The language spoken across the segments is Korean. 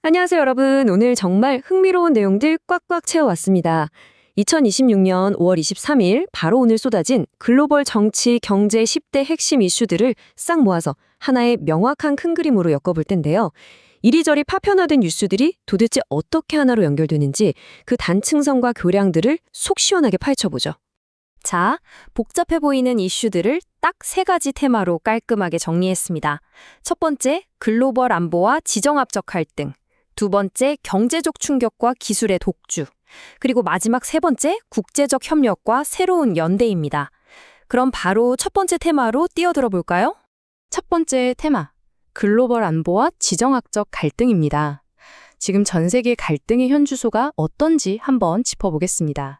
안녕하세요, 여러분. 오늘 정말 흥미로운 내용들 꽉꽉 채워왔습니다. 2026년 5월 23일 바로 오늘 쏟아진 글로벌 정치, 경제 10대 핵심 이슈들을 싹 모아서 하나의 명확한 큰 그림으로 엮어볼 텐데요. 이리저리 파편화된 뉴스들이 도대체 어떻게 하나로 연결되는지 그 단층성과 교량들을 속 시원하게 파헤쳐보죠. 자, 복잡해 보이는 이슈들을 딱 세 가지 테마로 깔끔하게 정리했습니다. 첫 번째, 글로벌 안보와 지정학적 갈등. 두 번째, 경제적 충격과 기술의 독주. 그리고 마지막 세 번째, 국제적 협력과 새로운 연대입니다. 그럼 바로 첫 번째 테마로 뛰어들어 볼까요? 첫 번째 테마, 글로벌 안보와 지정학적 갈등입니다. 지금 전 세계 갈등의 현주소가 어떤지 한번 짚어보겠습니다.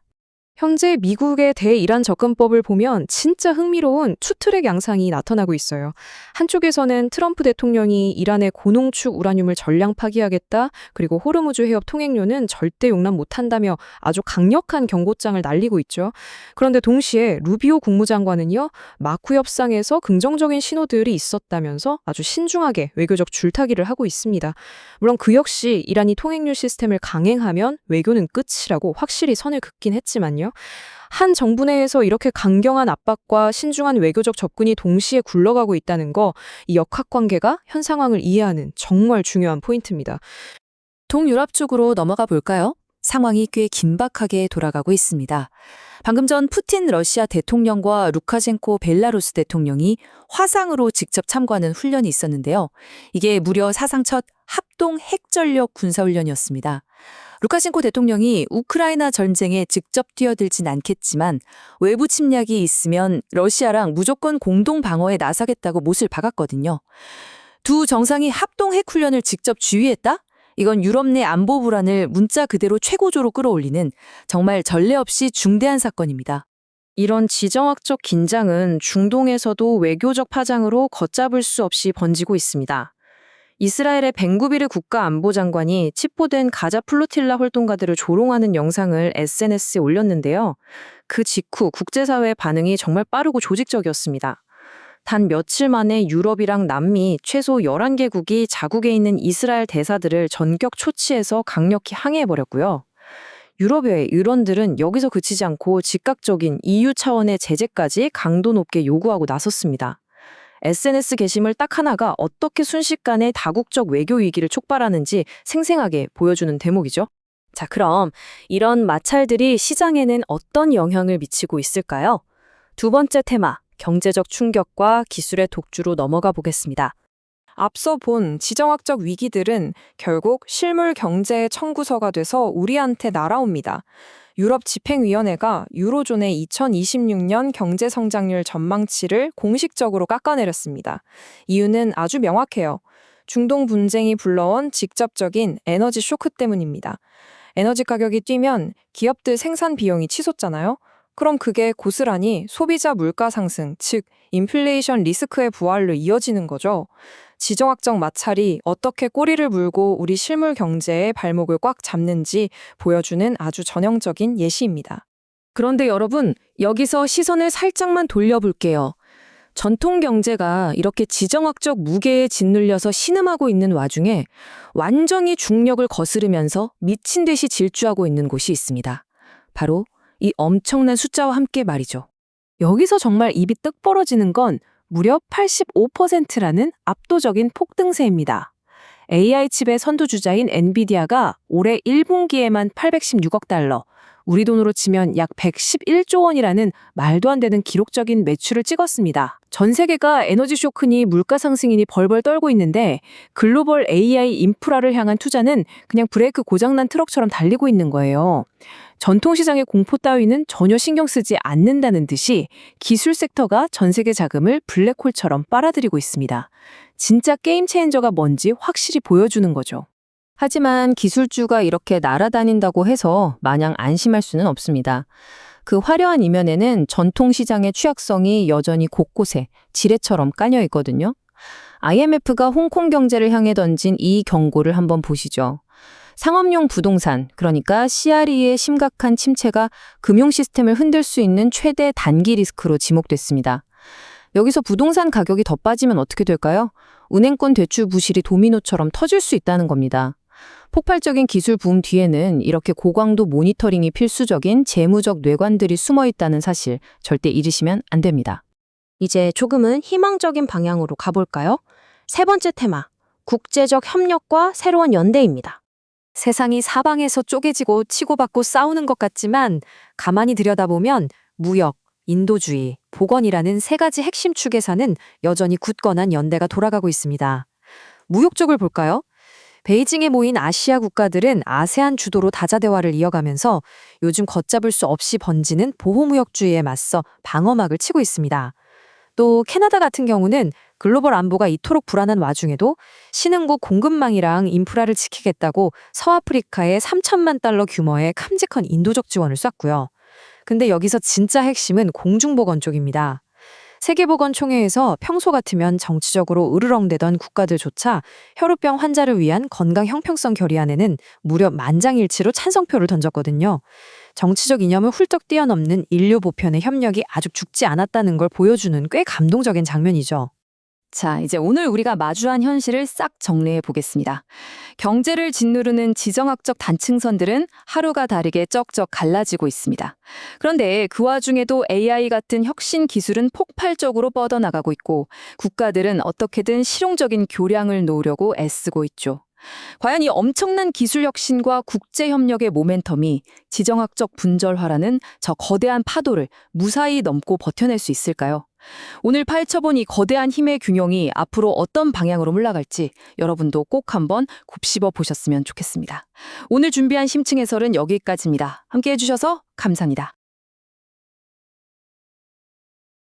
현재 미국의 대이란 접근법을 보면 진짜 흥미로운 투트랙 양상이 나타나고 있어요. 한쪽에서는 트럼프 대통령이 이란의 고농축 우라늄을 전량 파기하겠다, 그리고 호르무즈 해협 통행료는 절대 용납 못한다며 아주 강력한 경고장을 날리고 있죠. 그런데 동시에 루비오 국무장관은요, 마쿠 협상에서 긍정적인 신호들이 있었다면서 아주 신중하게 외교적 줄타기를 하고 있습니다. 물론 그 역시 이란이 통행료 시스템을 강행하면 외교는 끝이라고 확실히 선을 긋긴 했지만요. 한 정부 내에서 이렇게 강경한 압박과 신중한 외교적 접근이 동시에 굴러가고 있다는 거, 이 역학관계가 현 상황을 이해하는 정말 중요한 포인트입니다. 동유럽 쪽으로 넘어가 볼까요? 상황이 꽤 긴박하게 돌아가고 있습니다. 방금 전 푸틴 러시아 대통령과 루카셴코 벨라루스 대통령이 화상으로 직접 참가하는 훈련이 있었는데요. 이게 무려 사상 첫 합동 핵전력 군사훈련이었습니다. 루카셴코 대통령이 우크라이나 전쟁에 직접 뛰어들진 않겠지만 외부 침략이 있으면 러시아랑 무조건 공동 방어에 나서겠다고 못을 박았거든요. 두 정상이 합동 핵훈련을 직접 지휘했다? 이건 유럽 내 안보 불안을 문자 그대로 최고조로 끌어올리는 정말 전례 없이 중대한 사건입니다. 이런 지정학적 긴장은 중동에서도 외교적 파장으로 걷잡을 수 없이 번지고 있습니다. 이스라엘의 벤구비르 국가안보장관이 칩보된 가자 플로틸라 활동가들을 조롱하는 영상을 SNS에 올렸는데요. 그 직후 국제사회의 반응이 정말 빠르고 조직적이었습니다. 단 며칠 만에 유럽이랑 남미 최소 11개국이 자국에 있는 이스라엘 대사들을 전격 초치해서 강력히 항의해버렸고요. 유럽의 의원들은 여기서 그치지 않고 즉각적인 EU 차원의 제재까지 강도 높게 요구하고 나섰습니다. SNS 게시물 딱 하나가 어떻게 순식간에 다국적 외교 위기를 촉발하는지 생생하게 보여주는 대목이죠. 자, 그럼 이런 마찰들이 시장에는 어떤 영향을 미치고 있을까요? 두 번째 테마, 경제적 충격과 기술의 독주로 넘어가 보겠습니다. 앞서 본 지정학적 위기들은 결국 실물 경제의 청구서가 돼서 우리한테 날아옵니다. 유럽 집행위원회가 유로존의 2026년 경제 성장률 전망치를 공식적으로 깎아내렸습니다. 이유는 아주 명확해요. 중동 분쟁이 불러온 직접적인 에너지 쇼크 때문입니다. 에너지 가격이 뛰면 기업들 생산 비용이 치솟잖아요. 그럼 그게 고스란히 소비자 물가 상승, 즉 인플레이션 리스크의 부활로 이어지는 거죠. 지정학적 마찰이 어떻게 꼬리를 물고 우리 실물 경제의 발목을 꽉 잡는지 보여주는 아주 전형적인 예시입니다. 그런데 여러분, 여기서 시선을 살짝만 돌려볼게요. 전통 경제가 이렇게 지정학적 무게에 짓눌려서 신음하고 있는 와중에 완전히 중력을 거스르면서 미친 듯이 질주하고 있는 곳이 있습니다. 바로 이 엄청난 숫자와 함께 말이죠. 여기서 정말 입이 떡 벌어지는 건 무려 85%라는 압도적인 폭등세입니다. AI 칩의 선두주자인 엔비디아가 올해 1분기에만 816억 달러, 우리 돈으로 치면 약 111조 원이라는 말도 안 되는 기록적인 매출을 찍었습니다. 전 세계가 에너지 쇼크니 물가 상승이니 벌벌 떨고 있는데 글로벌 AI 인프라를 향한 투자는 그냥 브레이크 고장난 트럭처럼 달리고 있는 거예요. 전통시장의 공포 따위는 전혀 신경 쓰지 않는다는 듯이 기술 섹터가 전 세계 자금을 블랙홀처럼 빨아들이고 있습니다. 진짜 게임 체인저가 뭔지 확실히 보여주는 거죠. 하지만 기술주가 이렇게 날아다닌다고 해서 마냥 안심할 수는 없습니다. 그 화려한 이면에는 전통시장의 취약성이 여전히 곳곳에 지뢰처럼 깔려 있거든요. IMF가 홍콩 경제를 향해 던진 이 경고를 한번 보시죠. 상업용 부동산, 그러니까 CRE의 심각한 침체가 금융 시스템을 흔들 수 있는 최대 단기 리스크로 지목됐습니다. 여기서 부동산 가격이 더 빠지면 어떻게 될까요? 은행권 대출 부실이 도미노처럼 터질 수 있다는 겁니다. 폭발적인 기술 붐 뒤에는 이렇게 고강도 모니터링이 필수적인 재무적 뇌관들이 숨어 있다는 사실 절대 잊으시면 안 됩니다. 이제 조금은 희망적인 방향으로 가볼까요? 세 번째 테마, 국제적 협력과 새로운 연대입니다. 세상이 사방에서 쪼개지고 치고받고 싸우는 것 같지만 가만히 들여다보면 무역, 인도주의, 보건이라는 세 가지 핵심 축에서는 여전히 굳건한 연대가 돌아가고 있습니다. 무역 쪽을 볼까요? 베이징에 모인 아시아 국가들은 아세안 주도로 다자대화를 이어가면서 요즘 걷잡을 수 없이 번지는 보호무역주의에 맞서 방어막을 치고 있습니다. 또 캐나다 같은 경우는 글로벌 안보가 이토록 불안한 와중에도 신흥국 공급망이랑 인프라를 지키겠다고 서아프리카에 3천만 달러 규모의 큼직한 인도적 지원을 쐈고요. 근데 여기서 진짜 핵심은 공중보건 쪽입니다. 세계보건총회에서 평소 같으면 정치적으로 으르렁대던 국가들조차 혈우병 환자를 위한 건강 형평성 결의안에는 무려 만장일치로 찬성표를 던졌거든요. 정치적 이념을 훌쩍 뛰어넘는 인류 보편의 협력이 아직 죽지 않았다는 걸 보여주는 꽤 감동적인 장면이죠. 자, 이제 오늘 우리가 마주한 현실을 싹 정리해 보겠습니다. 경제를 짓누르는 지정학적 단층선들은 하루가 다르게 쩍쩍 갈라지고 있습니다. 그런데 그 와중에도 AI 같은 혁신 기술은 폭발적으로 뻗어나가고 있고 국가들은 어떻게든 실용적인 교량을 놓으려고 애쓰고 있죠. 과연 이 엄청난 기술 혁신과 국제 협력의 모멘텀이 지정학적 분절화라는 저 거대한 파도를 무사히 넘고 버텨낼 수 있을까요? 오늘 파헤쳐본 이 거대한 힘의 균형이 앞으로 어떤 방향으로 물러갈지 여러분도 꼭 한번 곱씹어 보셨으면 좋겠습니다. 오늘 준비한 심층 해설은 여기까지입니다. 함께 해주셔서 감사합니다.